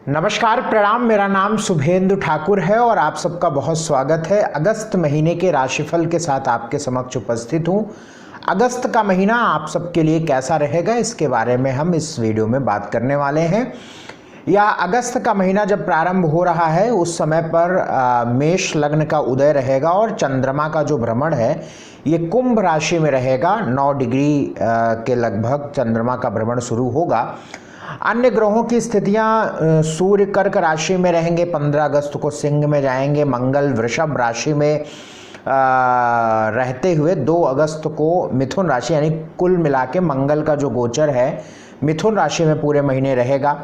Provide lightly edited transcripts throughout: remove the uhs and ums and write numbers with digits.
नमस्कार, प्रणाम। मेरा नाम शुभेंदु ठाकुर है और आप सबका बहुत स्वागत है। अगस्त महीने के राशिफल के साथ आपके समक्ष उपस्थित हूँ। अगस्त का महीना आप सबके लिए कैसा रहेगा, इसके बारे में हम इस वीडियो में बात करने वाले हैं। या अगस्त का महीना जब प्रारंभ हो रहा है उस समय पर मेष लग्न का उदय रहेगा और चंद्रमा का जो भ्रमण है ये कुंभ राशि में रहेगा। 9 डिग्री के लगभग चंद्रमा का भ्रमण शुरू होगा। अन्य ग्रहों की स्थितियां, सूर्य कर्क राशि में रहेंगे, 15 अगस्त को सिंह में जाएंगे। मंगल वृषभ राशि में रहते हुए 2 अगस्त को मिथुन राशि, यानी कुल मिला के मंगल का जो गोचर है मिथुन राशि में पूरे महीने रहेगा।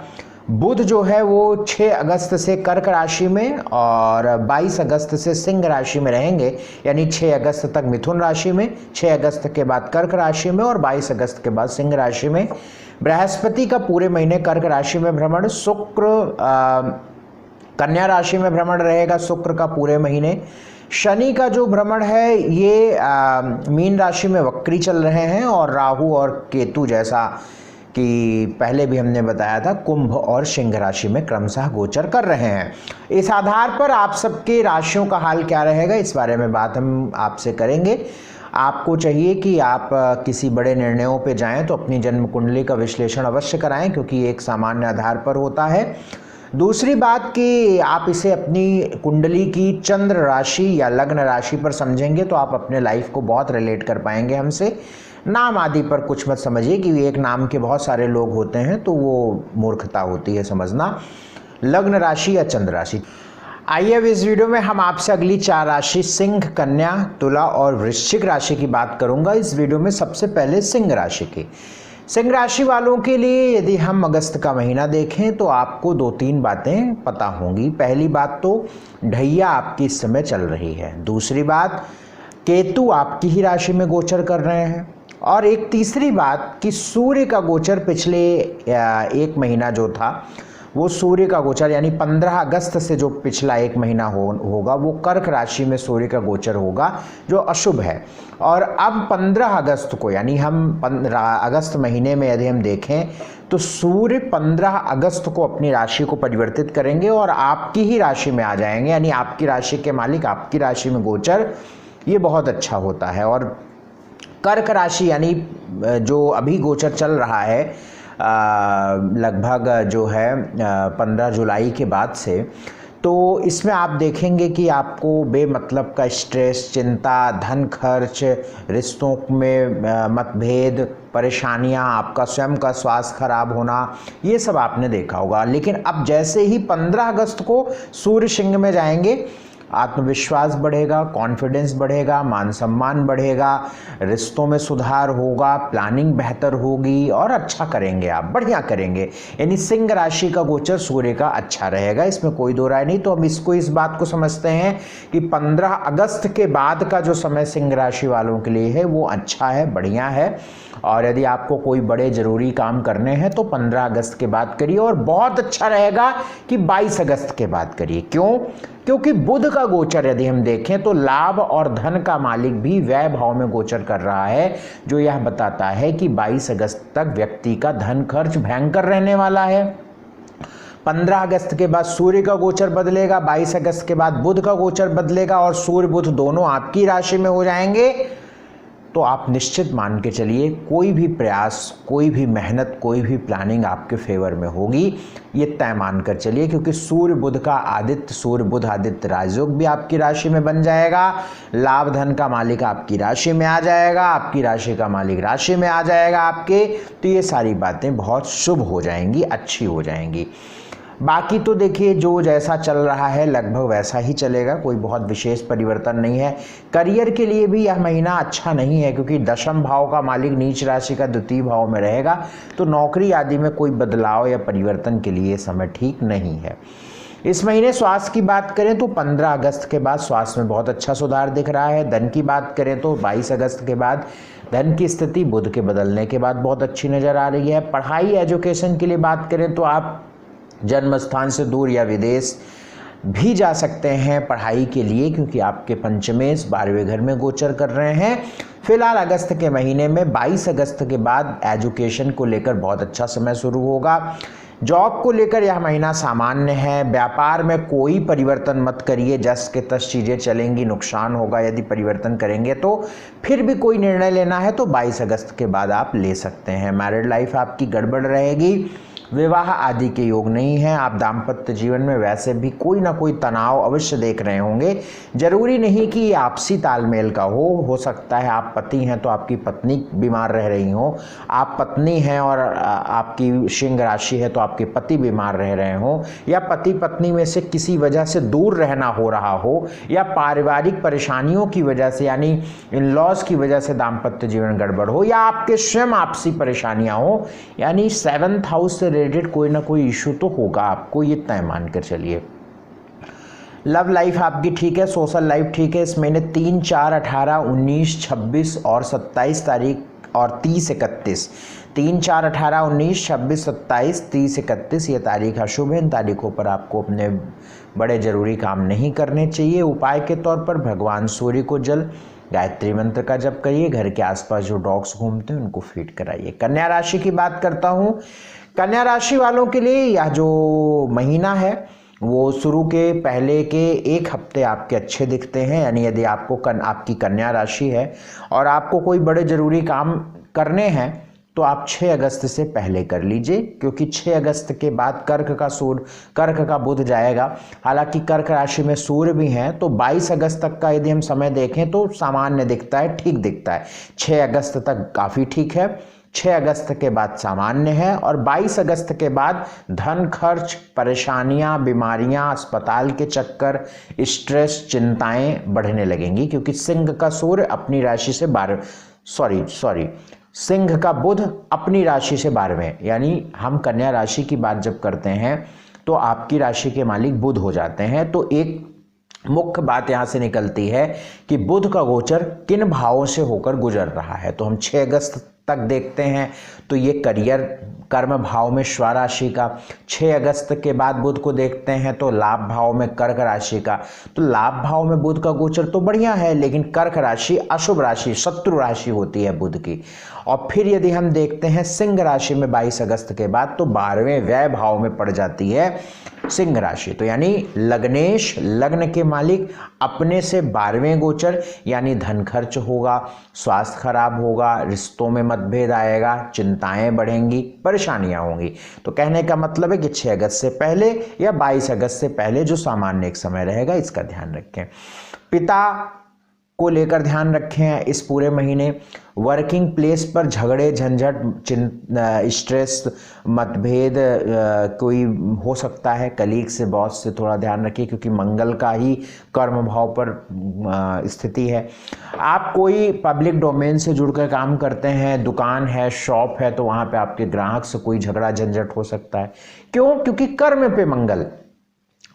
बुध जो है वो 6 अगस्त से कर्क राशि में और 22 अगस्त से सिंह राशि में रहेंगे, यानी 6 अगस्त तक मिथुन राशि में, 6 अगस्त के बाद कर्क राशि में और 22 अगस्त के बाद सिंह राशि में। बृहस्पति का पूरे महीने कर्क राशि में भ्रमण, शुक्र कन्या राशि में भ्रमण रहेगा शुक्र का पूरे महीने। शनि का जो भ्रमण है ये मीन राशि में वक्री चल रहे हैं और राहु और केतु, जैसा कि पहले भी हमने बताया था, कुंभ और सिंह राशि में क्रमशः गोचर कर रहे हैं। इस आधार पर आप सबके राशियों का हाल क्या रहेगा, इस बारे में बात हम आपसे करेंगे। आपको चाहिए कि आप किसी बड़े निर्णयों पे जाएं तो अपनी जन्म कुंडली का विश्लेषण अवश्य कराएं, क्योंकि एक सामान्य आधार पर होता है। दूसरी बात कि आप इसे अपनी कुंडली की चंद्र राशि या लग्न राशि पर समझेंगे तो आप अपने लाइफ को बहुत रिलेट कर पाएंगे हमसे। नाम आदि पर कुछ मत समझिए कि एक नाम के बहुत सारे लोग होते हैं, तो वो मूर्खता होती है समझना। लग्न राशि या चंद्र राशि। आइए अब इस वीडियो में हम आपसे अगली 4 राशि सिंह, कन्या, तुला और वृश्चिक राशि की बात करूंगा। इस वीडियो में सबसे पहले सिंह राशि की। सिंह राशि वालों के लिए यदि हम अगस्त का महीना देखें तो आपको 2-3 बातें पता होंगी। पहली बात तो ढैया आपकी इस समय चल रही है। दूसरी बात, केतु आपकी ही राशि में गोचर कर रहे हैं। और एक तीसरी बात कि सूर्य का गोचर पिछले 1 महीना जो था वो सूर्य का गोचर, यानी 15 अगस्त से जो पिछला 1 महीना होगा वो कर्क राशि में सूर्य का गोचर होगा, जो अशुभ है। और अब 15 अगस्त को, यानी हम 15 अगस्त महीने में यदि हम देखें तो सूर्य 15 अगस्त को अपनी राशि को परिवर्तित करेंगे और आपकी ही राशि में आ जाएंगे, यानी आपकी राशि के मालिक आपकी राशि में गोचर, ये बहुत अच्छा होता है। और कर्क राशि, यानी जो अभी गोचर चल रहा है लगभग जो है 15 जुलाई के बाद से, तो इसमें आप देखेंगे कि आपको बेमतलब का स्ट्रेस, चिंता, धन खर्च, रिश्तों में मतभेद, परेशानियां, आपका स्वयं का स्वास्थ्य खराब होना, ये सब आपने देखा होगा। लेकिन अब जैसे ही 15 अगस्त को सूर्य सिंह में जाएंगे, आत्मविश्वास बढ़ेगा, कॉन्फिडेंस बढ़ेगा, मान सम्मान बढ़ेगा, रिश्तों में सुधार होगा, प्लानिंग बेहतर होगी और अच्छा करेंगे, आप बढ़िया करेंगे। यानी सिंह राशि का गोचर सूर्य का अच्छा रहेगा, इसमें कोई दो राय नहीं। तो हम इस बात को समझते हैं कि 15 अगस्त के बाद का जो समय सिंह राशि वालों के लिए है वो अच्छा है, बढ़िया है। और यदि आपको कोई बड़े ज़रूरी काम करने हैं तो 15 अगस्त के बाद करिए। और बहुत अच्छा रहेगा कि 22 अगस्त के बाद करिए। क्यों? क्योंकि बुध का गोचर यदि हम देखें तो लाभ और धन का मालिक भी व्यय भाव में गोचर कर रहा है, जो यह बताता है कि 22 अगस्त तक व्यक्ति का धन खर्च भयंकर रहने वाला है। 15 अगस्त के बाद सूर्य का गोचर बदलेगा, 22 अगस्त के बाद बुध का गोचर बदलेगा और सूर्य बुध दोनों आपकी राशि में हो जाएंगे। तो आप निश्चित मान के चलिए कोई भी प्रयास, कोई भी मेहनत, कोई भी प्लानिंग आपके फेवर में होगी, ये तय मान कर चलिए। क्योंकि सूर्य बुध का आदित्य, सूर्य बुध आदित्य राजयोग भी आपकी राशि में बन जाएगा, लाभ धन का मालिक आपकी राशि में आ जाएगा, आपकी राशि का मालिक राशि में आ जाएगा आपके। तो ये सारी बातें बहुत शुभ हो जाएंगी, अच्छी हो जाएंगी। बाकी तो देखिए जो जैसा चल रहा है लगभग वैसा ही चलेगा, कोई बहुत विशेष परिवर्तन नहीं है। करियर के लिए भी यह महीना अच्छा नहीं है, क्योंकि दशम भाव का मालिक नीच राशि का द्वितीय भाव में रहेगा, तो नौकरी आदि में कोई बदलाव या परिवर्तन के लिए समय ठीक नहीं है। इस महीने स्वास्थ्य की बात करें तो 15 अगस्त के बाद स्वास्थ्य में बहुत अच्छा सुधार दिख रहा है। धन की बात करें तो 22 अगस्त के बाद धन की स्थिति बुध के बदलने के बाद बहुत अच्छी नज़र आ रही है। पढ़ाई, एजुकेशन के लिए बात करें तो आप जन्म स्थान से दूर या विदेश भी जा सकते हैं पढ़ाई के लिए, क्योंकि आपके पंचमेश 12वें घर में गोचर कर रहे हैं। फिलहाल अगस्त के महीने में 22 अगस्त के बाद एजुकेशन को लेकर बहुत अच्छा समय शुरू होगा। जॉब को लेकर यह महीना सामान्य है। व्यापार में कोई परिवर्तन मत करिए, जस के तस चीज़ें चलेंगी, नुकसान होगा यदि परिवर्तन करेंगे तो। फिर भी कोई निर्णय लेना है तो 22 अगस्त के बाद आप ले सकते हैं। मैरिड लाइफ आपकी गड़बड़ रहेगी, विवाह आदि के योग नहीं है। आप दाम्पत्य जीवन में वैसे भी कोई ना कोई तनाव अवश्य देख रहे होंगे। जरूरी नहीं कि ये आपसी तालमेल का हो सकता है आप पति हैं तो आपकी पत्नी बीमार रह रही हो, आप पत्नी हैं और आपकी सिंह राशि है तो आपके पति बीमार रह रहे हो, या पति पत्नी में से किसी वजह से दूर रहना हो रहा हो, या पारिवारिक परेशानियों की वजह से यानी इन लॉज की वजह से दाम्पत्य जीवन गड़बड़ हो, या आपके स्वयं आपसी परेशानियां हो, यानी 7th हाउस से रिलेटेड कोई ना कोई इशू तो होगा आपको, ये तय मान कर चलिए। लव लाइफ आपकी ठीक है, सोशल लाइफ ठीक है। इस महीने 3, 4, 18, 19, 26 और 27 तारीख और 30, 31, 3, 4, 18, 19, 26, 27, 30, 31 ये तारीख अशुभ है। इन तारीखों पर आपको अपने बड़े जरूरी काम नहीं करने चाहिए। उपाय के तौर पर भगवान सूर्य को जल, गायत्री मंत्र का जप करिए। घर के आसपास जो डॉग्स घूमते हैं उनको फीड कराइए। कन्या राशि की बात करता हूँ। कन्या राशि वालों के लिए यह जो महीना है वो शुरू के पहले के 1 हफ्ते आपके अच्छे दिखते हैं। यानी यदि आपको आपकी कन्या राशि है और आपको कोई बड़े ज़रूरी काम करने हैं तो आप 6 अगस्त से पहले कर लीजिए, क्योंकि 6 अगस्त के बाद कर्क का बुध जाएगा। हालांकि कर्क राशि में सूर्य भी हैं, तो 22 अगस्त तक का यदि हम समय देखें तो सामान्य दिखता है, ठीक दिखता है। 6 अगस्त तक काफ़ी ठीक है, 6 अगस्त के बाद सामान्य है, और 22 अगस्त के बाद धन खर्च, परेशानियां, बीमारियां, अस्पताल के चक्कर, स्ट्रेस, चिंताएं बढ़ने लगेंगी, क्योंकि सिंह का सूर्य अपनी राशि से सिंह का बुध अपनी राशि से 12वें, यानी हम कन्या राशि की बात जब करते हैं तो आपकी राशि के मालिक बुध हो जाते हैं। तो एक मुख्य बात यहाँ से निकलती है कि बुध का गोचर किन भावों से होकर गुजर रहा है। तो हम 6 अगस्त तक देखते हैं तो ये करियर कर्म भाव में स्व राशि का, 6 अगस्त के बाद बुध को देखते हैं तो लाभ भाव में कर्क राशि का। तो लाभ भाव में बुध का गोचर तो बढ़िया है, लेकिन कर्क राशि अशुभ राशि, शत्रु राशि होती है बुध की। और फिर यदि हम देखते हैं सिंह राशि में 22 अगस्त के बाद तो 12वें व्यय भाव में पड़ जाती है सिंह राशि। तो यानी लग्नेश, लग्न के मालिक अपने से 12वें गोचर, यानी धन खर्च होगा, स्वास्थ्य खराब होगा, रिश्तों में मतभेद आएगा, चिंताएं बढ़ेंगी, परेशानियां होंगी। तो कहने का मतलब है कि 6 अगस्त से पहले या 22 अगस्त से पहले जो सामान्य एक समय रहेगा इसका ध्यान रखें। पिता को लेकर ध्यान रखें इस पूरे महीने। वर्किंग प्लेस पर झगड़े, झंझट, स्ट्रेस, मतभेद कोई हो सकता है कलीग से, बॉस से थोड़ा ध्यान रखिए, क्योंकि मंगल का ही कर्म भाव पर स्थिति है। आप कोई पब्लिक डोमेन से जुड़कर काम करते हैं, दुकान है, शॉप है, तो वहाँ पे आपके ग्राहक से कोई झगड़ा झंझट हो सकता है। क्यों? क्योंकि कर्म पे मंगल,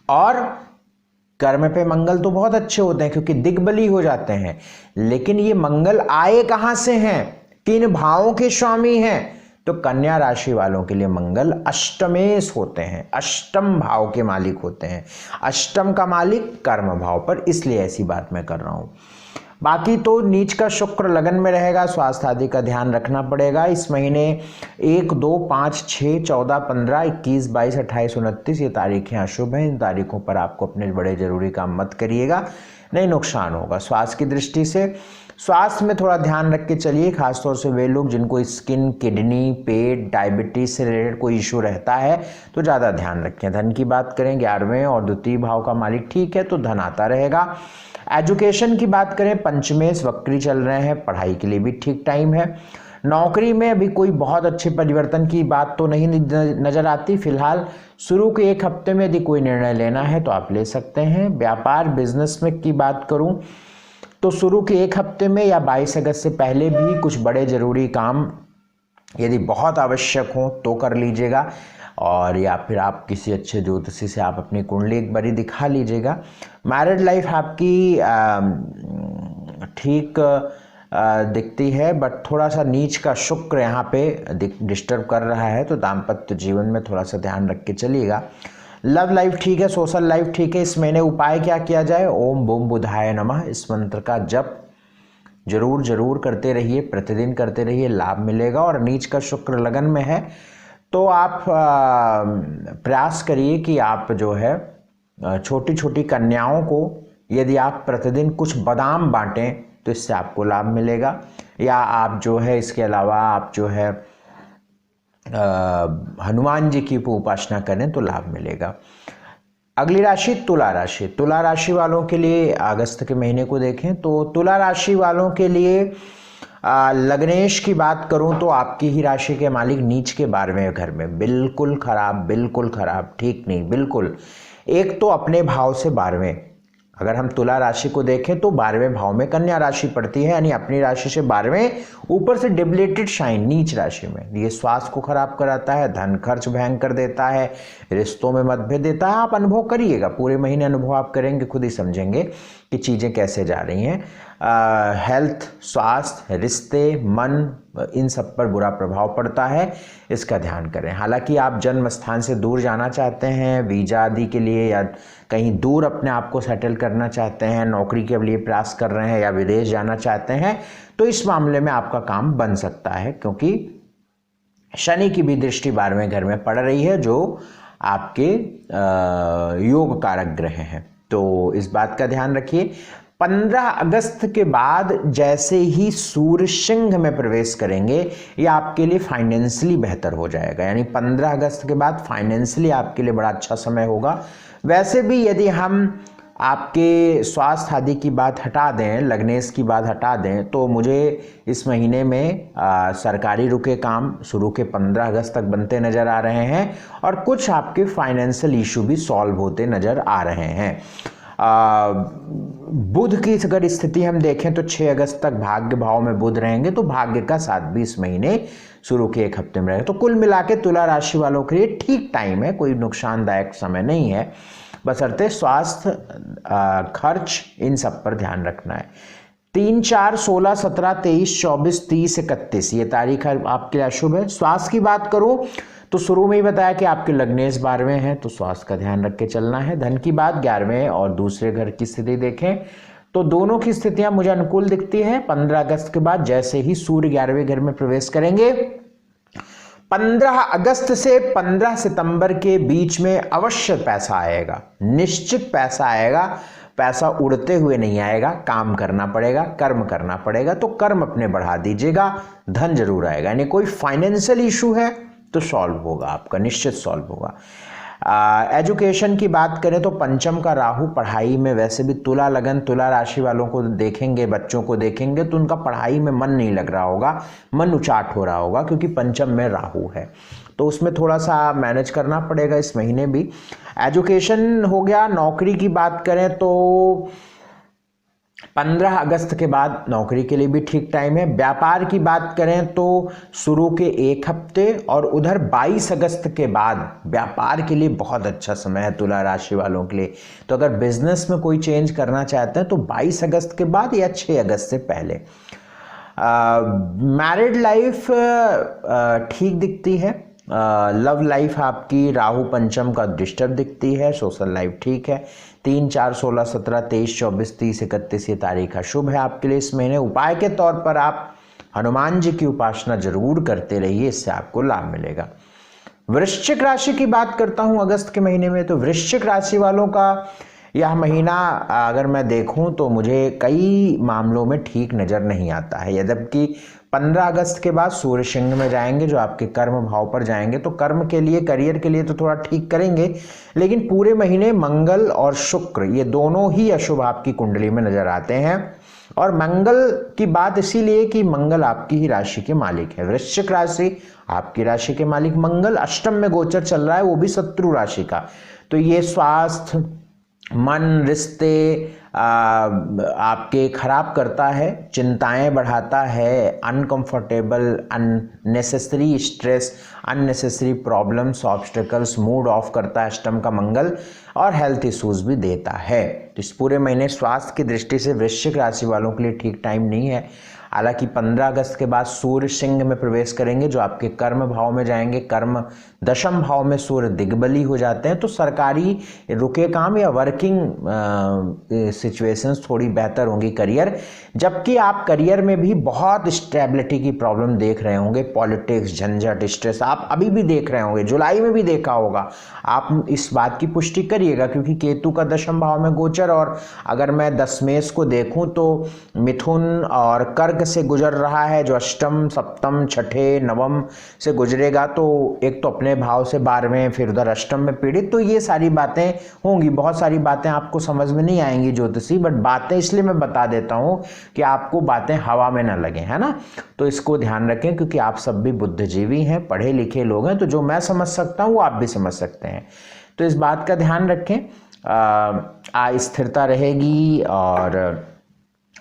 और कर्म पे मंगल तो बहुत अच्छे होते हैं क्योंकि दिग्बली हो जाते हैं, लेकिन ये मंगल आए कहां से हैं? किन भावों के स्वामी हैं? तो कन्या राशि वालों के लिए मंगल अष्टमेश होते हैं, अष्टम भाव के मालिक होते हैं। अष्टम का मालिक कर्म भाव पर, इसलिए ऐसी बात मैं कर रहा हूं। बाकी तो नीच का शुक्र लगन में रहेगा, स्वास्थ्य आदि का ध्यान रखना पड़ेगा। इस महीने 1, 2, 5, 6, 14, 15, 21, 22, 28, 29 ये तारीखें अशुभ हैं। इन तारीखों पर आपको अपने बड़े जरूरी काम मत करिएगा, नहीं नुकसान होगा। स्वास्थ्य की दृष्टि से स्वास्थ्य में थोड़ा ध्यान रख के चलिए, खासतौर से वे लोग जिनको स्किन, किडनी, पेट, डायबिटीज से रिलेटेड कोई इशू रहता है तो ज़्यादा ध्यान रखें। धन की बात करें, 11वें और द्वितीय भाव का मालिक ठीक है तो धन आता रहेगा। एजुकेशन की बात करें, पंचमेश वक्री चल रहे हैं, पढ़ाई के लिए भी ठीक टाइम है। नौकरी में अभी कोई बहुत अच्छे परिवर्तन की बात तो नहीं नजर आती फिलहाल। शुरू के 1 हफ्ते में यदि कोई निर्णय लेना है तो आप ले सकते हैं। व्यापार बिजनेस में की बात करूं तो शुरू के 1 हफ्ते में या 22 अगस्त से पहले भी कुछ बड़े जरूरी काम यदि बहुत आवश्यक हो तो कर लीजिएगा, और या फिर आप किसी अच्छे ज्योतिषी से आप अपनी कुंडली एक बारी दिखा लीजिएगा। मैरिड लाइफ आपकी ठीक दिखती है, बट थोड़ा सा नीच का शुक्र यहाँ पे डिस्टर्ब कर रहा है, तो दाम्पत्य जीवन में थोड़ा सा ध्यान रख के चलिएगा। लव लाइफ ठीक है, सोशल लाइफ ठीक है। इस महीने उपाय क्या किया जाए? ओम बूम बुधाय नमः, इस मंत्र का जप जरूर करते रहिए, प्रतिदिन करते रहिए, लाभ मिलेगा। और नीच का शुक्र लगन में है तो आप प्रयास करिए कि आप जो है छोटी छोटी कन्याओं को यदि आप प्रतिदिन कुछ बादाम बांटें तो इससे आपको लाभ मिलेगा। या आप जो है इसके अलावा आप जो है हनुमान जी की उपासना करें तो लाभ मिलेगा। अगली राशि तुला राशि। तुला राशि वालों के लिए अगस्त के महीने को देखें तो तुला राशि वालों के लिए लग्नेश की बात करूं तो आपकी ही राशि के मालिक नीच के 12वें घर में, बिल्कुल खराब, ठीक नहीं, बिल्कुल। एक तो अपने भाव से 12वें, अगर हम तुला राशि को देखें तो 12वें भाव में कन्या राशि पड़ती है, यानी अपनी राशि से 12वें, ऊपर से डिबलेटेड शाइन नीच राशि में। ये स्वास्थ्य को खराब कराता है, धन खर्च भयंकर देता है, रिश्तों में मतभेद देता है। आप अनुभव करिएगा, पूरे महीने अनुभव आप करेंगे, खुद ही समझेंगे कि चीज़ें कैसे जा रही हैं। हेल्थ, स्वास्थ्य, रिश्ते, मन, इन सब पर बुरा प्रभाव पड़ता है, इसका ध्यान करें। हालांकि आप जन्म स्थान से दूर जाना चाहते हैं वीजा आदि के लिए, या कहीं दूर अपने आप को सेटल करना चाहते हैं, नौकरी के लिए प्रयास कर रहे हैं, या विदेश जाना चाहते हैं, तो इस मामले में आपका काम बन सकता है, क्योंकि शनि की भी दृष्टि 12वें घर में पड़ रही है, जो आपके योग कारक ग्रह हैं। तो इस बात का ध्यान रखिए। 15 अगस्त के बाद जैसे ही सूर्य सिंह में प्रवेश करेंगे, ये आपके लिए फाइनेंशियली बेहतर हो जाएगा। यानी 15 अगस्त के बाद फाइनेंशियली आपके लिए बड़ा अच्छा समय होगा। वैसे भी यदि हम आपके स्वास्थ्य आदि की बात हटा दें, लग्नेश की बात हटा दें, तो मुझे इस महीने में सरकारी रुके काम शुरू के 15 अगस्त तक बनते नज़र आ रहे हैं, और कुछ आपके फाइनेंशियल इशू भी सॉल्व होते नज़र आ रहे हैं। बुध की अगर स्थिति हम देखें तो 6 अगस्त तक भाग्य भाव में बुध रहेंगे, तो भाग्य का साथ भी इस महीने शुरू के 1 हफ्ते में रहेगा। तो कुल मिला के तुला राशि वालों के लिए ठीक टाइम है, कोई नुकसानदायक समय नहीं है, बशर्ते स्वास्थ्य, खर्च, इन सब पर ध्यान रखना है। 3, 4, 16, 17, 23, 24, 30, 31 ये तारीख आपके लिए अशुभ है। स्वास्थ्य की बात करूं तो शुरू में ही बताया कि आपके लग्नेश 12वें हैं, तो स्वास्थ्य का ध्यान रख के चलना है। धन की बात 11वें और दूसरे घर की स्थिति देखें तो दोनों की स्थितियां मुझे अनुकूल दिखती हैं। 15 अगस्त के बाद जैसे ही सूर्य 11वें घर में प्रवेश करेंगे, 15 अगस्त से 15 सितंबर के बीच में अवश्य पैसा आएगा, निश्चित पैसा आएगा। पैसा उड़ते हुए नहीं आएगा, काम करना पड़ेगा, कर्म करना पड़ेगा, तो कर्म अपने बढ़ा दीजिएगा, धन जरूर आएगा। यानी कोई फाइनेंशियल इशू है तो सॉल्व होगा, आपका निश्चित सॉल्व होगा। एजुकेशन की बात करें तो पंचम का राहु पढ़ाई में, वैसे भी तुला लगन तुला राशि वालों को देखेंगे, बच्चों को देखेंगे तो उनका पढ़ाई में मन नहीं लग रहा होगा, मन उचाट हो रहा होगा, क्योंकि पंचम में राहु है, तो उसमें थोड़ा सा मैनेज करना पड़ेगा इस महीने भी। एजुकेशन हो गया। नौकरी की बात करें तो 15 अगस्त के बाद नौकरी के लिए भी ठीक टाइम है। व्यापार की बात करें तो शुरू के 1 हफ्ते और उधर 22 अगस्त के बाद व्यापार के लिए बहुत अच्छा समय है तुला राशि वालों के लिए। तो अगर बिजनेस में कोई चेंज करना चाहते हैं तो 22 अगस्त के बाद या 6 अगस्त से पहले। मैरिड लाइफ ठीक दिखती है। लव लाइफ आपकी राहु पंचम का डिस्टर्ब दिखती है। सोशल लाइफ ठीक है। 3, 4, 16, 17, 23, 24, 30, 31 ये तारीख शुभ है आपके लिए इस महीने। उपाय के तौर पर आप हनुमान जी की उपासना जरूर करते रहिए, इससे आपको लाभ मिलेगा। वृश्चिक राशि की बात करता हूं अगस्त के महीने में, तो वृश्चिक राशि वालों का यह महीना अगर मैं देखूं तो मुझे कई मामलों में ठीक नज़र नहीं आता है। यद्यपि 15 अगस्त के बाद सूर्य सिंह में जाएंगे, जो आपके कर्म भाव पर जाएंगे, तो कर्म के लिए, करियर के लिए तो थोड़ा ठीक करेंगे, लेकिन पूरे महीने मंगल और शुक्र ये दोनों ही अशुभ आपकी कुंडली में नजर आते हैं। और मंगल की बात इसीलिए कि मंगल आपकी ही राशि के मालिक है। वृश्चिक राशि आपकी राशि के मालिक मंगल अष्टम में गोचर चल रहा है, वो भी शत्रु राशि का। तो ये स्वास्थ्य, मन, रिश्ते आपके खराब करता है, चिंताएं बढ़ाता है, uncomfortable, unnecessary stress, unnecessary problems, obstacles, mood off करता है अष्टम का मंगल, और हेल्थ इश्यूज भी देता है। तो इस पूरे महीने स्वास्थ्य की दृष्टि से वृश्चिक राशि वालों के लिए ठीक टाइम नहीं है। हालांकि 15 अगस्त के बाद सूर्य सिंह में प्रवेश करेंगे, जो आपके कर्म भाव में जाएंगे। कर्म दशम भाव में सूर्य दिग्बली हो जाते हैं, तो सरकारी रुके काम या वर्किंग सिचुएशंस थोड़ी बेहतर होंगी करियर। जबकि आप करियर में भी बहुत स्टेबिलिटी की प्रॉब्लम देख रहे होंगे, पॉलिटिक्स, झंझट, स्ट्रेस आप अभी भी देख रहे होंगे, जुलाई में भी देखा होगा। आप इस बात की पुष्टि करिएगा, क्योंकि केतु का दशम भाव में गोचर, और अगर मैं दशमेश को देखूं तो मिथुन और कर्क से गुजर रहा है, जो अष्टम, सप्तम, छठे, नवम से गुजरेगा, तो एक तो अपने भाव से 12वें, फिर उधर अष्टम में पीड़ित। तो ये सारी बातें होंगी, बहुत सारी बातें आपको समझ में नहीं आएंगी ज्योतिषी, बट बातें इसलिए मैं बता देता हूँ कि आपको बातें हवा में ना लगे, है ना। तो इसको ध्यान रखें, क्योंकि आप सब भी बुद्धिजीवी हैं, पढ़े लिखे लोग हैं, तो जो मैं समझ सकता हूँ वो आप भी समझ सकते हैं। तो इस बात का ध्यान रखें। अस्थिरता रहेगी, और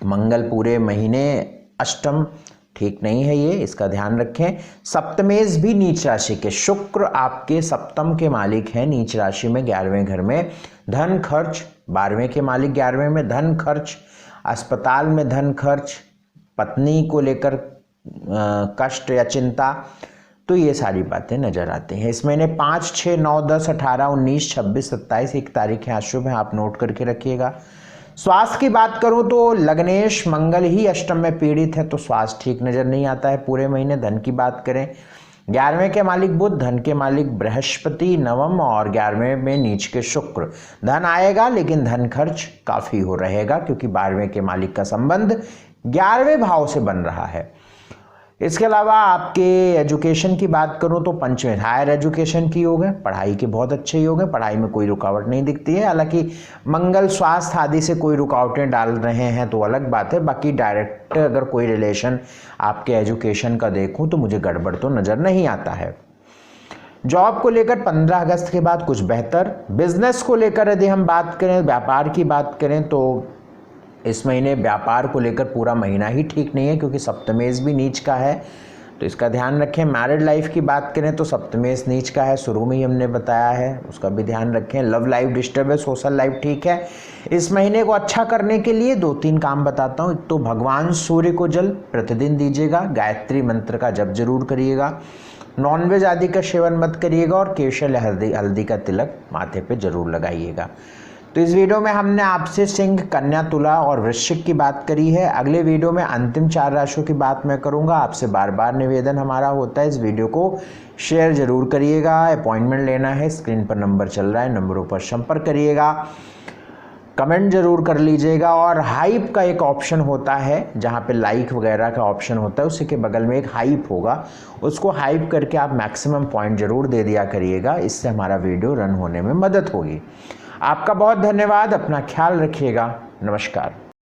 मंगल पूरे महीने अष्टम ठीक नहीं है, ये इसका ध्यान रखें। सप्तमेश भी नीच राशि के, शुक्र आपके सप्तम के मालिक हैं, नीच राशि में 11वें घर में। धन खर्च, 12वें के मालिक 11वें में, धन खर्च, अस्पताल में धन खर्च, पत्नी को लेकर कष्ट या चिंता, तो ये सारी बातें नजर आती हैं। इस महीने 5, 6, 9, 10, 18, 19, 26, 27 एक तारीख है अशुभ है, आप नोट करके रखिएगा। स्वास्थ्य की बात करूं तो लग्नेश मंगल ही अष्टम में पीड़ित है, तो स्वास्थ्य ठीक नजर नहीं आता है पूरे महीने। धन की बात करें, 11वें के मालिक बुध, धन के मालिक बृहस्पति नवम, और 11वें में नीच के शुक्र। धन आएगा, लेकिन धन खर्च काफी हो रहेगा, क्योंकि 12वें के मालिक का संबंध 11वें भाव से बन रहा है। इसके अलावा आपके एजुकेशन की बात करूं तो पंचमें हायर एजुकेशन की योग है, पढ़ाई के बहुत अच्छे योग है, पढ़ाई में कोई रुकावट नहीं दिखती है। हालांकि मंगल स्वास्थ्य आदि से कोई रुकावटें डाल रहे हैं तो अलग बात है, बाकी डायरेक्ट अगर कोई रिलेशन आपके एजुकेशन का देखूं तो मुझे गड़बड़ तो नज़र नहीं आता है। जॉब को लेकर 15 अगस्त के बाद कुछ बेहतर। बिजनेस को लेकर यदि हम बात करें, व्यापार की बात करें, तो इस महीने व्यापार को लेकर पूरा महीना ही ठीक नहीं है, क्योंकि सप्तमेश भी नीच का है, तो इसका ध्यान रखें। मैरिड लाइफ की बात करें तो सप्तमेश नीच का है, शुरू में ही हमने बताया है, उसका भी ध्यान रखें। लव लाइफ डिस्टर्ब है, सोशल लाइफ ठीक है। इस महीने को अच्छा करने के लिए 2-3 काम बताता हूँ। तो भगवान सूर्य को जल प्रतिदिन दीजिएगा, गायत्री मंत्र का जप जरूर करिएगा, नॉनवेज आदि का सेवन मत करिएगा, और केशर हल्दी का तिलक माथे पे जरूर लगाइएगा। तो इस वीडियो में हमने आपसे सिंह, कन्या, तुला और वृश्चिक की बात करी है। अगले वीडियो में अंतिम 4 राशियों की बात मैं करूंगा। आपसे बार बार निवेदन हमारा होता है, इस वीडियो को शेयर जरूर करिएगा। अपॉइंटमेंट लेना है, स्क्रीन पर नंबर चल रहा है, नंबरों पर संपर्क करिएगा, कमेंट जरूर कर लीजिएगा। और हाइप का एक ऑप्शन होता है, जहाँ पे लाइक वगैरह का ऑप्शन होता है, उसी के बगल में एक हाइप होगा, उसको हाइप करके आप मैक्सिमम पॉइंट जरूर दे दिया करिएगा, इससे हमारा वीडियो रन होने में मदद होगी। आपका बहुत धन्यवाद, अपना ख्याल रखिएगा, नमस्कार।